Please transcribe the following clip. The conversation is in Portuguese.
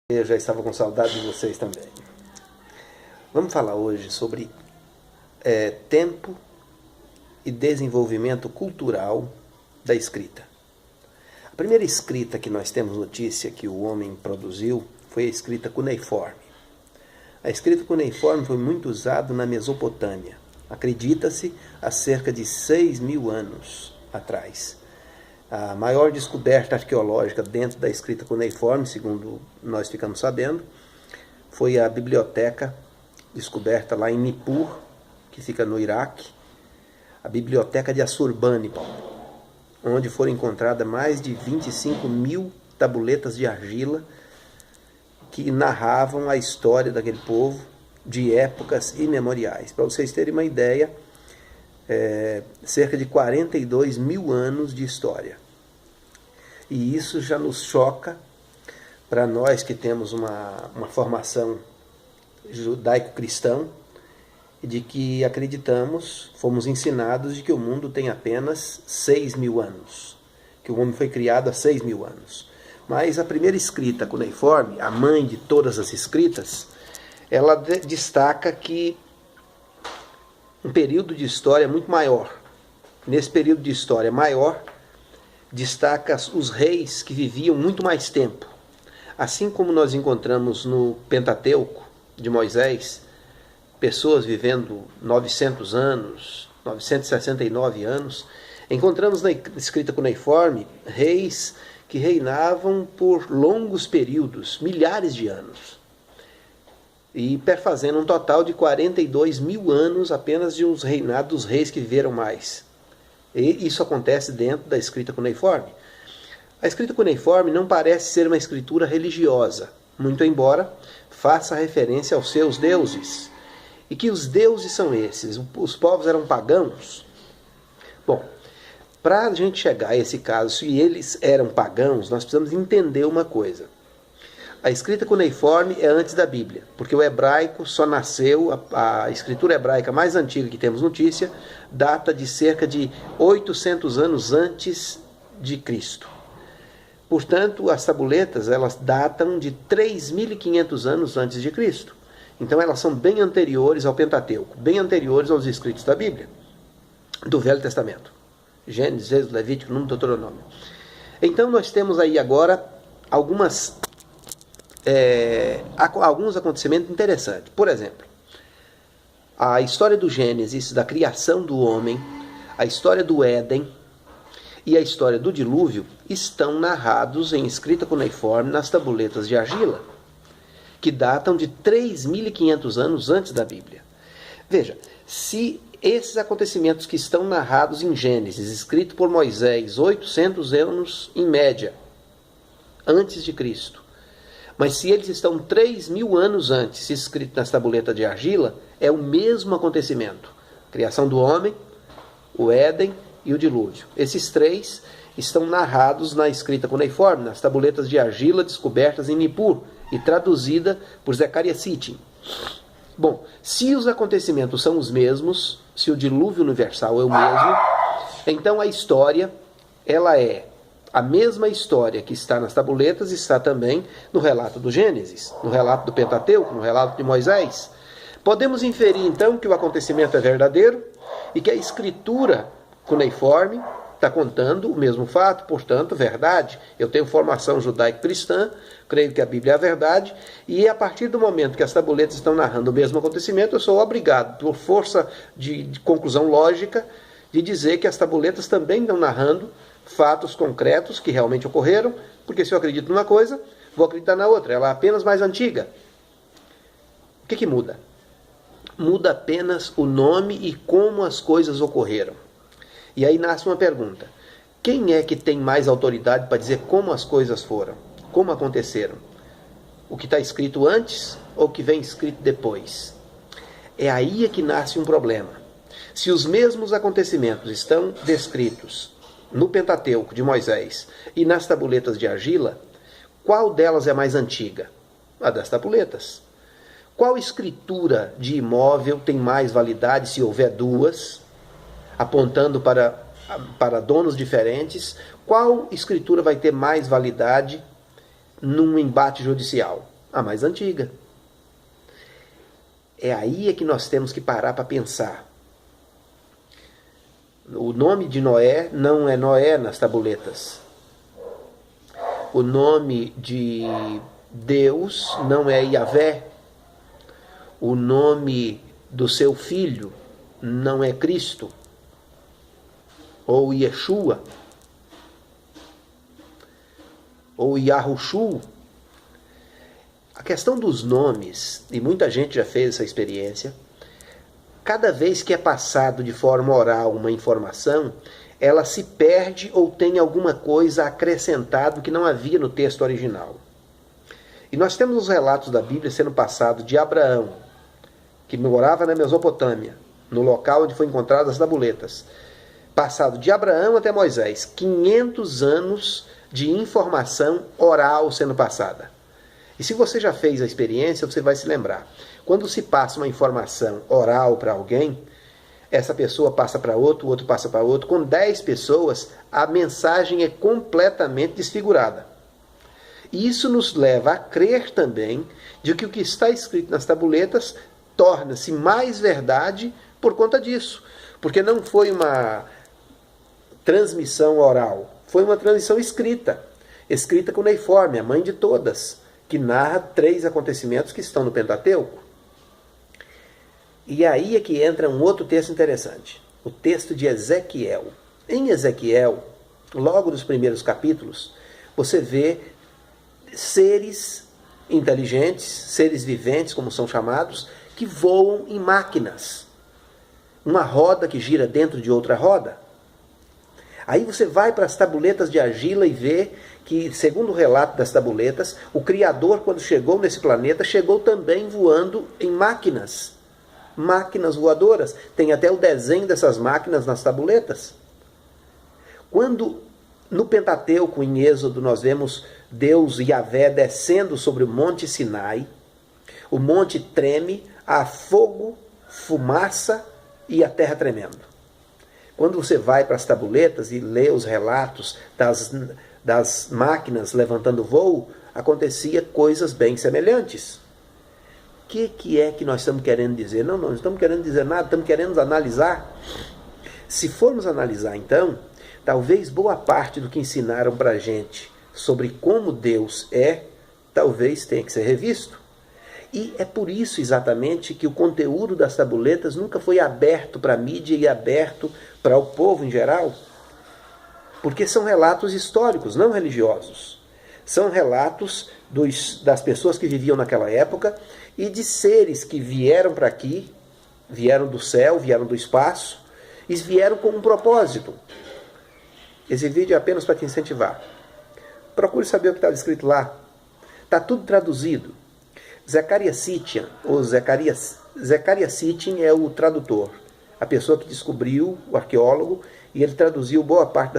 Eu já estava com saudade de vocês também. Vamos falar hoje sobre tempo e desenvolvimento cultural da escrita. A primeira escrita que nós temos notícia que o homem produziu foi a escrita cuneiforme. A escrita cuneiforme foi muito usada na Mesopotâmia. Acredita-se há cerca de 6.000 anos atrás. A maior descoberta arqueológica dentro da escrita cuneiforme, segundo nós ficamos sabendo, foi a biblioteca descoberta lá em Nippur, que fica no Iraque, a biblioteca de Assurbanipal, onde foram encontradas mais de 25.000 tabuletas de argila que narravam a história daquele povo de épocas imemoriais. Para vocês terem uma ideia, cerca de 42.000 anos de história. E isso já nos choca para nós que temos uma formação judaico-cristã, de que acreditamos, fomos ensinados de que o mundo tem apenas 6.000 anos, que o homem foi criado há 6.000 anos. Mas a primeira escrita cuneiforme, a mãe de todas as escritas, ela destaca que um período de história muito maior. Nesse período de história maior, destaca os reis que viviam muito mais tempo. Assim como nós encontramos no Pentateuco de Moisés, pessoas vivendo 900 anos, 969 anos, encontramos na escrita cuneiforme reis que reinavam por longos períodos, milhares de anos, e perfazendo um total de 42.000 anos apenas de uns reinados dos reis que viveram mais. E isso acontece dentro da escrita cuneiforme. A escrita cuneiforme não parece ser uma escritura religiosa, muito embora faça referência aos seus deuses. E que os deuses são esses? Os povos eram pagãos? Bom, para a gente chegar a esse caso, se eles eram pagãos, nós precisamos entender uma coisa. A escrita cuneiforme é antes da Bíblia, porque o hebraico só nasceu, a escritura hebraica mais antiga que temos notícia, data de cerca de 800 anos antes de Cristo. Portanto, as tabuletas, elas datam de 3.500 anos antes de Cristo. Então elas são bem anteriores ao Pentateuco, bem anteriores aos escritos da Bíblia, do Velho Testamento. Gênesis, Êxodo, Levítico, Número, Deuteronômio. Então nós temos aí agora alguns acontecimentos interessantes. Por exemplo, a história do Gênesis, da criação do homem, a história do Éden e a história do dilúvio estão narrados em escrita cuneiforme nas tabuletas de argila, que datam de 3.500 anos antes da Bíblia. Veja, se esses acontecimentos que estão narrados em Gênesis, escrito por Moisés, 800 anos em média, antes de Cristo, mas se eles estão 3.000 anos antes, escrito nas tabuletas de argila, é o mesmo acontecimento. A criação do homem, o Éden e o dilúvio. Esses três estão narrados na escrita cuneiforme, nas tabuletas de argila descobertas em Nippur e traduzida por Zecharia Sitchin. Bom, se os acontecimentos são os mesmos, se o dilúvio universal é o mesmo, então a história, ela é a mesma história que está nas tabuletas, está também no relato do Gênesis, no relato do Pentateuco, no relato de Moisés. Podemos inferir então que o acontecimento é verdadeiro e que a escritura cuneiforme está contando o mesmo fato, portanto, verdade. Eu tenho formação judaico-cristã, creio que a Bíblia é a verdade, e a partir do momento que as tabuletas estão narrando o mesmo acontecimento, eu sou obrigado, por força de conclusão lógica, de dizer que as tabuletas também estão narrando fatos concretos que realmente ocorreram, porque se eu acredito numa coisa, vou acreditar na outra. Ela é apenas mais antiga. O que muda? Muda apenas o nome e como as coisas ocorreram. E aí nasce uma pergunta. Quem é que tem mais autoridade para dizer como as coisas foram? Como aconteceram? O que está escrito antes ou o que vem escrito depois? É aí que nasce um problema. Se os mesmos acontecimentos estão descritos no Pentateuco de Moisés e nas tabuletas de argila, qual delas é mais antiga? A das tabuletas. Qual escritura de imóvel tem mais validade se houver duas, apontando para donos diferentes? Qual escritura vai ter mais validade num embate judicial? a mais antiga. É aí que nós temos que parar para pensar. O nome de Noé não é Noé nas tabuletas. O nome de Deus não é Yahvé. O nome do seu filho não é Cristo ou Yeshua ou Yahushu. A questão dos nomes, e muita gente já fez essa experiência, cada vez que é passado de forma oral uma informação, ela se perde ou tem alguma coisa acrescentado que não havia no texto original. E nós temos os relatos da Bíblia sendo passado de Abraão, que morava na Mesopotâmia, no local onde foi encontradas as tabuletas. Passado de Abraão até Moisés, 500 anos de informação oral sendo passada. E se você já fez a experiência, você vai se lembrar. Quando se passa uma informação oral para alguém, essa pessoa passa para outro, o outro passa para outro. Com 10 pessoas, a mensagem é completamente desfigurada. E isso nos leva a crer também de que o que está escrito nas tabuletas torna-se mais verdade por conta disso. Porque não foi uma transmissão oral, foi uma transmissão escrita. Escrita cuneiforme, a mãe de todas, que narra 3 acontecimentos que estão no Pentateuco. E aí é que entra um outro texto interessante, o texto de Ezequiel. Em Ezequiel, logo nos primeiros capítulos, você vê seres inteligentes, seres viventes, como são chamados, que voam em máquinas. Uma roda que gira dentro de outra roda. Aí você vai para as tabuletas de argila e vê que, segundo o relato das tabuletas, o Criador, quando chegou nesse planeta, chegou também voando em máquinas. Máquinas voadoras. Tem até o desenho dessas máquinas nas tabuletas. Quando no Pentateuco, em Êxodo, nós vemos Deus, Yahvé, descendo sobre o Monte Sinai, o monte treme, há fogo, fumaça e a terra tremendo. Quando você vai para as tabuletas e lê os relatos das máquinas levantando voo, acontecia coisas bem semelhantes. O que é que nós estamos querendo dizer? Não estamos querendo dizer nada, estamos querendo analisar. Se formos analisar, então, talvez boa parte do que ensinaram para a gente sobre como Deus é, talvez tenha que ser revisto. E é por isso exatamente que o conteúdo das tabuletas nunca foi aberto para a mídia e aberto para o povo em geral. Porque são relatos históricos, não religiosos. São relatos das pessoas que viviam naquela época e de seres que vieram para aqui, vieram do céu, vieram do espaço, e vieram com um propósito. Esse vídeo é apenas para te incentivar. Procure saber o que estava escrito lá. Está tudo traduzido. Zecaria Sitchin, ou Zecaria Sitchin é o tradutor, a pessoa que descobriu, o arqueólogo, e ele traduziu boa parte